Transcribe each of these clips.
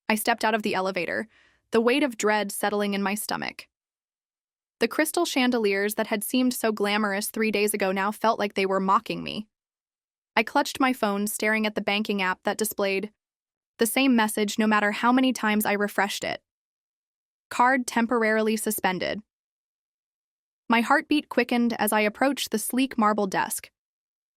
I stepped out of the elevator, the weight of dread settling in my stomach. The crystal chandeliers that had seemed so glamorous 3 days ago now felt like they were mocking me. I clutched my phone, staring at the banking app that displayed the same message no matter how many times I refreshed it. Card temporarily suspended. My heartbeat quickened as I approached the sleek marble desk.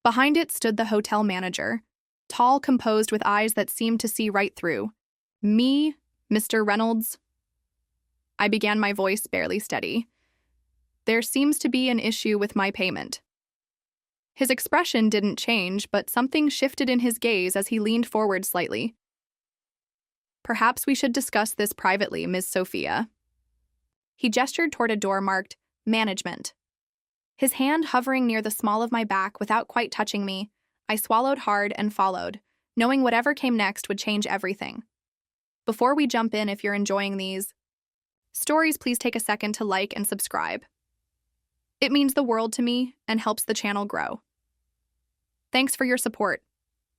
Behind it stood the hotel manager, tall, composed, with eyes that seemed to see right through. "Me, Mr. Reynolds?" I began, my voice barely steady. "There seems to be an issue with my payment." His expression didn't change, but something shifted in his gaze as he leaned forward slightly. "Perhaps we should discuss this privately, Ms. Sophia." He gestured toward a door marked Management. His hand hovering near the small of my back without quite touching me, I swallowed hard and followed, knowing whatever came next would change everything. Before we jump in, if you're enjoying these stories, please take a second to like and subscribe. It means the world to me and helps the channel grow. Thanks for your support.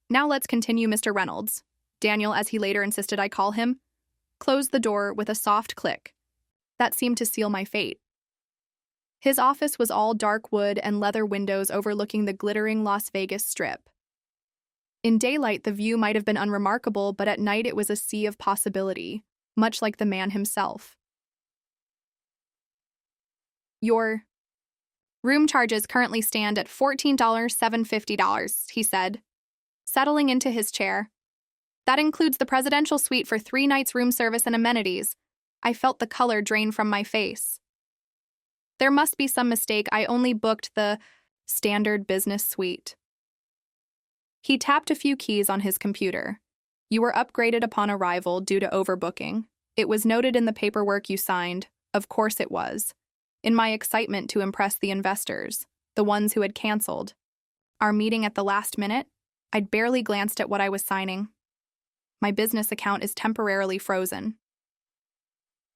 Now let's continue. Mr. Reynolds, Daniel, as he later insisted I call him, closed the door with a soft click. That seemed to seal my fate. His office was all dark wood and leather windows overlooking the glittering Las Vegas Strip. In daylight, the view might have been unremarkable, but at night it was a sea of possibility, much like the man himself. "Your room charges currently stand at $14,750, he said, settling into his chair. "That includes the presidential suite for 3 nights room service and amenities." I felt the color drain from my face. "There must be some mistake. I only booked the standard business suite." He tapped a few keys on his computer. "You were upgraded upon arrival due to overbooking. It was noted in the paperwork you signed. Of course it was. In my excitement to impress the investors, the ones who had canceled our meeting at the last minute, I'd barely glanced at what I was signing. My business account is temporarily frozen."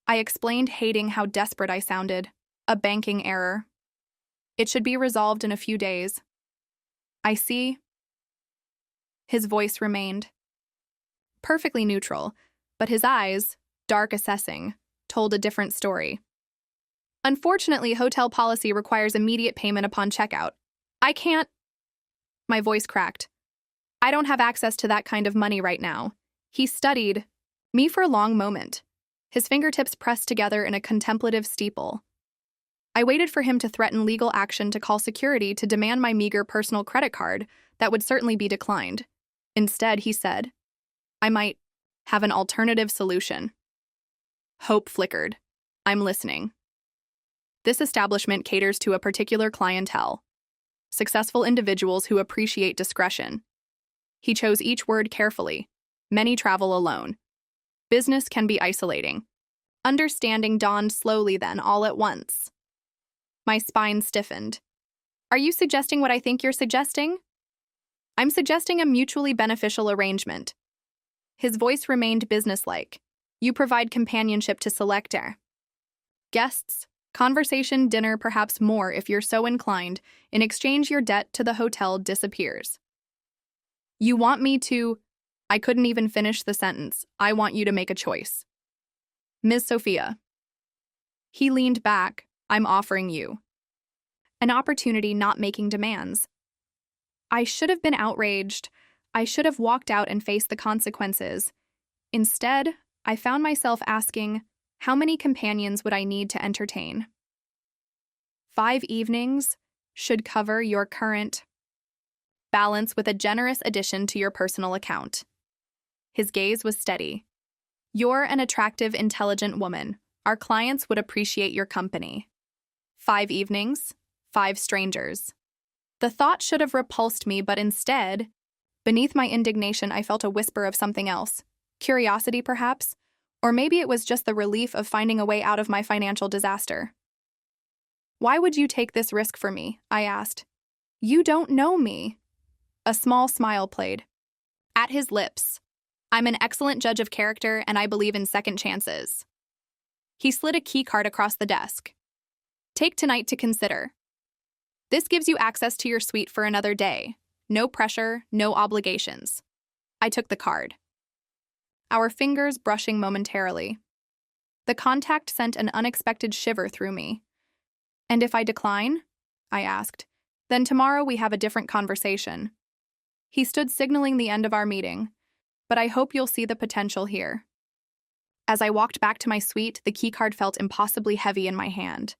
I explained, hating how desperate I sounded. "A banking error. It should be resolved in a few days." "I see." His voice remained perfectly neutral, but his eyes, dark assessing, told a different story. "Unfortunately, hotel policy requires immediate payment upon checkout. I can't—" My voice cracked. "I don't have access to that kind of money right now." He studied me for a long moment, his fingertips pressed together in a contemplative steeple. I waited for him to threaten legal action, to call security, to demand my meager personal credit card that would certainly be declined. Instead, he said, "I might have an alternative solution." Hope flickered. "I'm listening." "This establishment caters to a particular clientele. Successful individuals who appreciate discretion." He chose each word carefully. "Many travel alone. Business can be isolating." Understanding dawned slowly then, all at once. My spine stiffened. "Are you suggesting what I think you're suggesting?" "I'm suggesting a mutually beneficial arrangement." His voice remained businesslike. "You provide companionship to select guests, conversation, dinner, perhaps more if you're so inclined. In exchange, your debt to the hotel disappears." "You want me to—" I couldn't even finish the sentence. "I want you to make a choice. Ms. Sophia." He leaned back. "I'm offering you an opportunity, not making demands." I should have been outraged. I should have walked out and faced the consequences. Instead, I found myself asking, how many companions would I need to entertain? 5 evenings should cover your current balance with a generous addition to your personal account. His gaze was steady. "You're an attractive, intelligent woman. Our clients would appreciate your company. 5 evenings, 5 strangers." The thought should have repulsed me, but instead, beneath my indignation, I felt a whisper of something else. Curiosity, perhaps? Or maybe it was just the relief of finding a way out of my financial disaster. "Why would you take this risk for me?" I asked. "You don't know me." A small smile played at his lips. "I'm an excellent judge of character, and I believe in second chances." He slid a key card across the desk. "Take tonight to consider. This gives you access to your suite for another day. No pressure, no obligations." I took the card. our fingers brushing momentarily. The contact sent an unexpected shiver through me. "And if I decline?" I asked. "Then tomorrow we have a different conversation." He stood signaling the end of our meeting, "But I hope you'll see the potential here." As I walked back to my suite, the keycard felt impossibly heavy in my hand.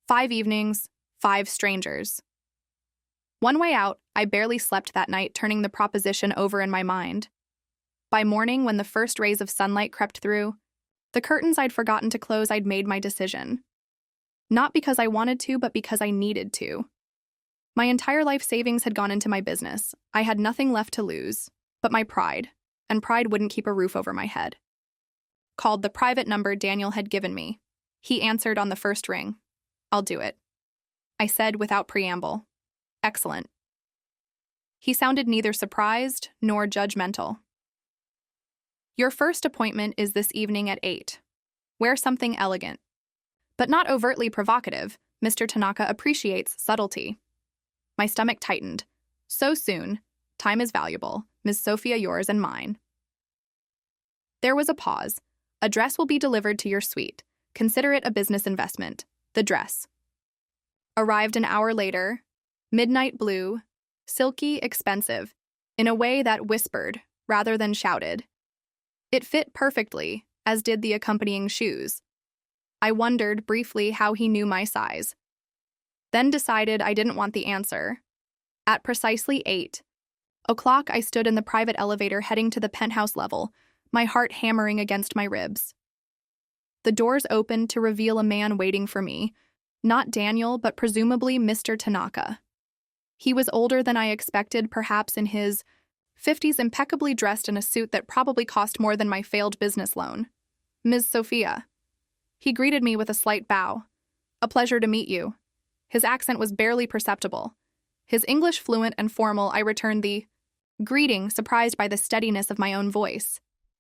5 evenings, 5 strangers. One way out, I barely slept that night, turning the proposition over in my mind. By morning, when the first rays of sunlight crept through, the curtains I'd forgotten to close, I'd made my decision. Not because I wanted to, but because I needed to. My entire life savings had gone into my business. I had nothing left to lose, but my pride, and pride wouldn't keep a roof over my head. Called the private number Daniel had given me. He answered on the first ring. "I'll do it," I said without preamble. "Excellent." He sounded neither surprised nor judgmental. "Your first appointment is this evening at 8. Wear something elegant, but not overtly provocative. Mr. Tanaka appreciates subtlety." My stomach tightened. "So soon? Time is valuable. Ms. Sophia, yours and mine." There was a pause. "A dress will be delivered to your suite. Consider it a business investment." The dress arrived an hour later, midnight blue, silky, expensive, in a way that whispered rather than shouted. It fit perfectly, as did the accompanying shoes. I wondered briefly how he knew my size. Then decided I didn't want the answer. At precisely 8 o'clock, I stood in the private elevator heading to the penthouse level, my heart hammering against my ribs. The doors opened to reveal a man waiting for me, not Daniel, but presumably Mr. Tanaka. He was older than I expected, perhaps in his 50s, impeccably dressed in a suit that probably cost more than my failed business loan. "Ms. Sophia." He greeted me with a slight bow. "A pleasure to meet you." His accent was barely perceptible. His English fluent and formal, I returned the greeting, surprised by the steadiness of my own voice.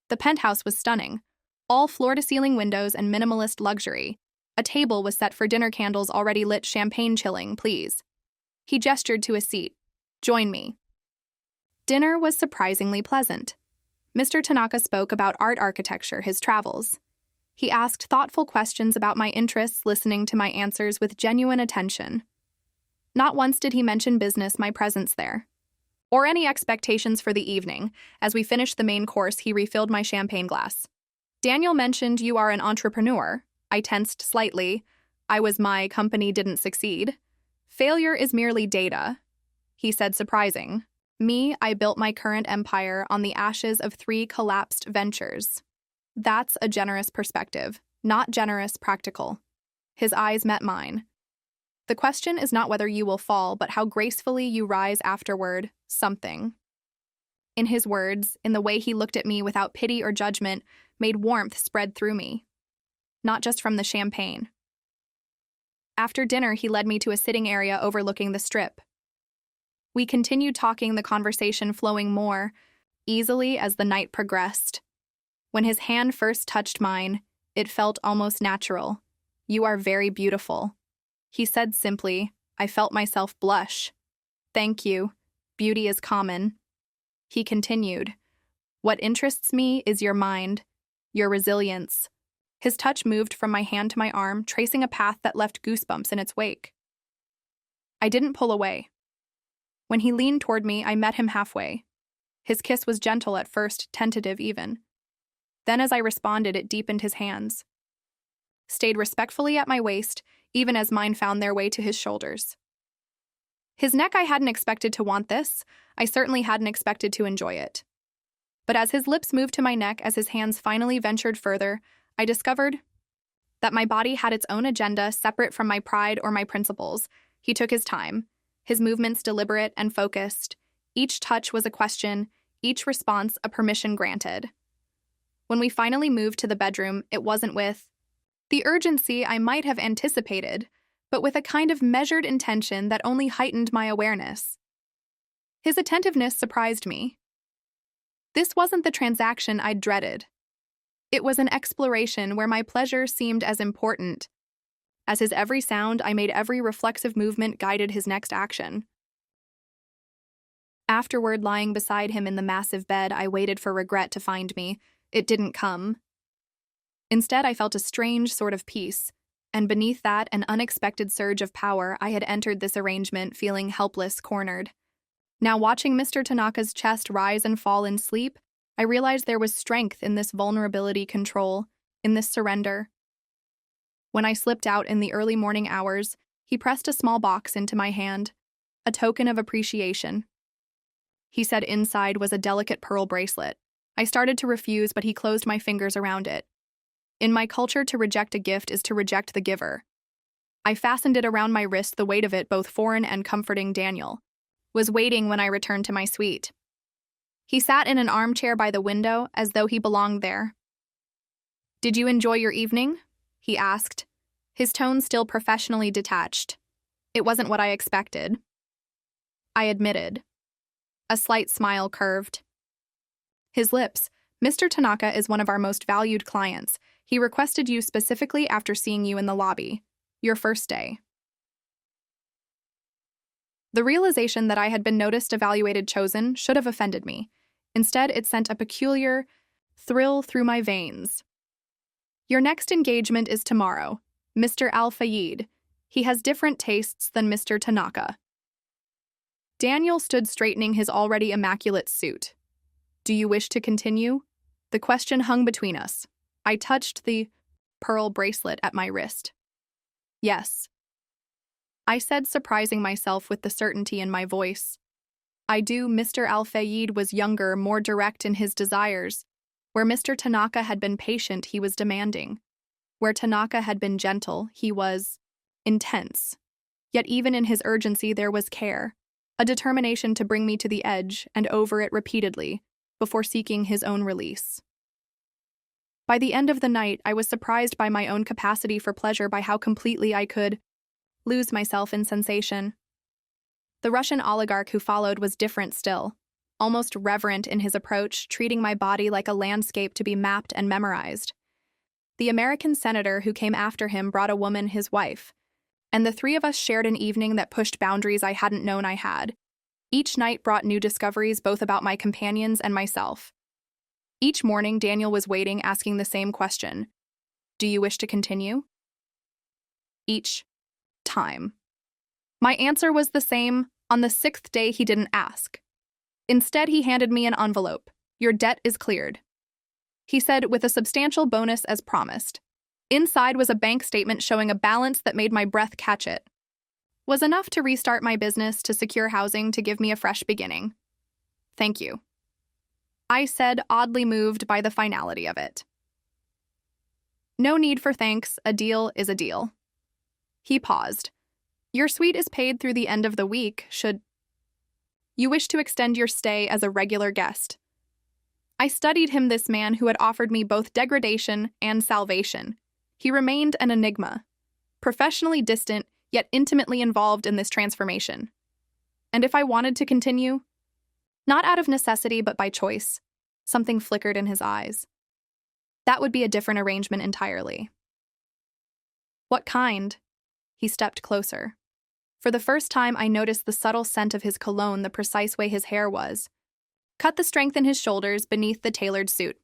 The penthouse was stunning. All floor-to-ceiling windows and minimalist luxury. A table was set for dinner, candles already lit, champagne chilling, please. He gestured to a seat. "Join me." Dinner was surprisingly pleasant. Mr. Tanaka spoke about art, architecture, his travels. He asked thoughtful questions about my interests, listening to my answers with genuine attention. Not once did he mention business, my presence there, or any expectations for the evening. As we finished the main course, he refilled my champagne glass. "Daniel mentioned you are an entrepreneur." I tensed slightly. My company didn't succeed. "Failure is merely data," he said, surprising. "Me, I built my current empire on the ashes of 3 collapsed ventures." That's a generous perspective, not generous, practical. His eyes met mine. "The question is not whether you will fall, but how gracefully you rise afterward, something." In his words, in the way he looked at me without pity or judgment, made warmth spread through me. Not just from the champagne. After dinner, he led me to a sitting area overlooking the Strip. We continued talking, the conversation flowing more easily as the night progressed. When his hand first touched mine, it felt almost natural. "You are very beautiful," he said simply. I felt myself blush. "Thank you. Beauty is common." He continued. "What interests me is your mind, your resilience." His touch moved from my hand to my arm, tracing a path that left goosebumps in its wake. I didn't pull away. When he leaned toward me, I met him halfway. His kiss was gentle at first, tentative even. Then as I responded, it deepened his hands. Stayed respectfully at my waist, even as mine found their way to his shoulders. His neck, I hadn't expected to want this. I certainly hadn't expected to enjoy it. But as his lips moved to my neck, as his hands finally ventured further, I discovered that my body had its own agenda, separate from my pride or my principles. He took his time, his movements deliberate and focused. Each touch was a question, each response a permission granted. When we finally moved to the bedroom, it wasn't with the urgency I might have anticipated, but with a kind of measured intention that only heightened my awareness. His attentiveness surprised me. This wasn't the transaction I'd dreaded. It was an exploration where my pleasure seemed as important. As his every sound, I made every reflexive movement guided his next action. Afterward, lying beside him in the massive bed, I waited for regret to find me. It didn't come. Instead, I felt a strange sort of peace, and beneath that, an unexpected surge of power. I had entered this arrangement feeling helpless, cornered. Now, watching Mr. Tanaka's chest rise and fall in sleep, I realized there was strength in this vulnerability control, in this surrender. When I slipped out in the early morning hours, he pressed a small box into my hand, a token of appreciation. He said inside was a delicate pearl bracelet. I started to refuse, but he closed my fingers around it. In my culture, to reject a gift is to reject the giver. I fastened it around my wrist, the weight of it, both foreign and comforting. Daniel was waiting when I returned to my suite. He sat in an armchair by the window as though he belonged there. "Did you enjoy your evening?" he asked, his tone still professionally detached. It wasn't what I expected. I admitted. A slight smile curved his lips. "Mr. Tanaka is one of our most valued clients. He requested you specifically after seeing you in the lobby. Your first day." The realization that I had been noticed, evaluated, chosen should have offended me. Instead, it sent a peculiar thrill through my veins. "Your next engagement is tomorrow. Mr. Al-Fayed. He has different tastes than Mr. Tanaka." Daniel stood straightening his already immaculate suit. "Do you wish to continue?" The question hung between us. I touched the pearl bracelet at my wrist. "Yes," I said, surprising myself with the certainty in my voice. "I do." Mr. Al-Fayed was younger, more direct in his desires. Where Mr. Tanaka had been patient, he was demanding. Where Tanaka had been gentle, he was intense. Yet even in his urgency there was care, a determination to bring me to the edge and over it repeatedly, before seeking his own release. By the end of the night, I was surprised by my own capacity for pleasure, by how completely I could lose myself in sensation. The Russian oligarch who followed was different still, almost reverent in his approach, treating my body like a landscape to be mapped and memorized. The American senator who came after him brought a woman, his wife, and the three of us shared an evening that pushed boundaries I hadn't known I had. Each night brought new discoveries, both about my companions and myself. Each morning, Daniel was waiting, asking the same question: "Do you wish to continue?" Each time, my answer was the same. On the sixth day, he didn't ask. Instead, he handed me an envelope. "Your debt is cleared," he said, with a substantial bonus as promised. Inside was a bank statement showing a balance that made my breath catch. It was enough to restart my business, to secure housing, to give me a fresh beginning. "Thank you," I said, oddly moved by the finality of it. "No need for thanks. A deal is a deal." He paused. "Your suite is paid through the end of the week. Should you wish to extend your stay as a regular guest?" I studied him, this man who had offered me both degradation and salvation. He remained an enigma, professionally distant, yet intimately involved in this transformation. And if I wanted to continue? Not out of necessity, but by choice. Something flickered in his eyes. That would be a different arrangement entirely. "What kind?" He stepped closer. For the first time, I noticed the subtle scent of his cologne, the precise way his hair was. Cut the strength in his shoulders beneath the tailored suit.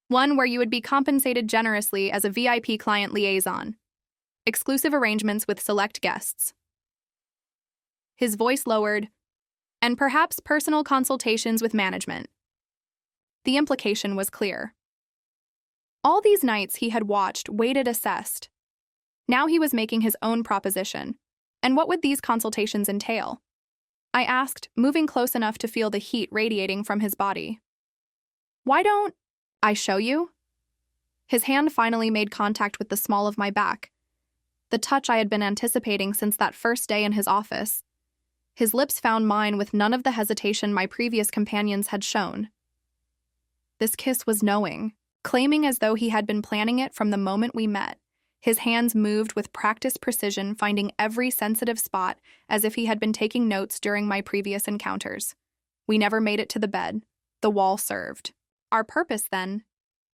"One where you would be compensated generously as a VIP client liaison. Exclusive arrangements with select guests." His voice lowered. "And perhaps personal consultations with management." The implication was clear. All these nights he had watched, waited, assessed. Now he was making his own proposition. And what would these consultations entail? I asked, moving close enough to feel the heat radiating from his body. "Why don't I show you?" His hand finally made contact with the small of my back, the touch I had been anticipating since that first day in his office. His lips found mine with none of the hesitation my previous companions had shown. This kiss was knowing, claiming as though he had been planning it from the moment we met. His hands moved with practiced precision, finding every sensitive spot as if he had been taking notes during my previous encounters. We never made it to the bed. The wall served our purpose then,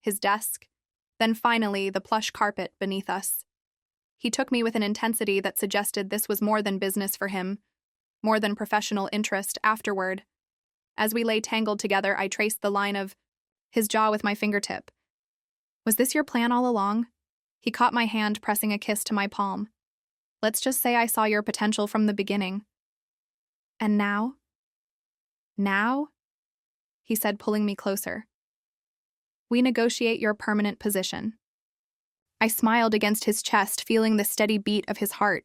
his desk, then finally the plush carpet beneath us. He took me with an intensity that suggested this was more than business for him. more than professional interest afterward. As we lay tangled together, I traced the line of his jaw with my fingertip. Was this your plan all along? He caught my hand, pressing a kiss to my palm. Let's just say I saw your potential from the beginning. And now? Now? He said, pulling me closer. We negotiate your permanent position. I smiled against his chest, feeling the steady beat of his heart.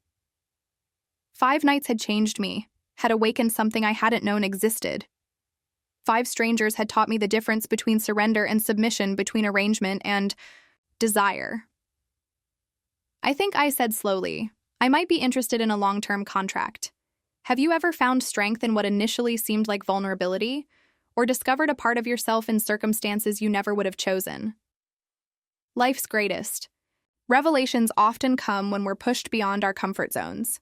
5 nights had changed me, had awakened something I hadn't known existed. 5 strangers had taught me the difference between surrender and submission, between arrangement and desire. I think I said slowly, I might be interested in a long-term contract. Have you ever found strength in what initially seemed like vulnerability, or discovered a part of yourself in circumstances you never would have chosen? Life's greatest. Revelations often come when we're pushed beyond our comfort zones.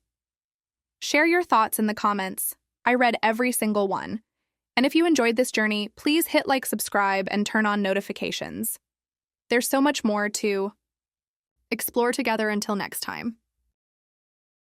Share your thoughts in the comments. I read every single one. And if you enjoyed this journey, please hit like, subscribe, and turn on notifications. There's so much more to explore together. Until next time.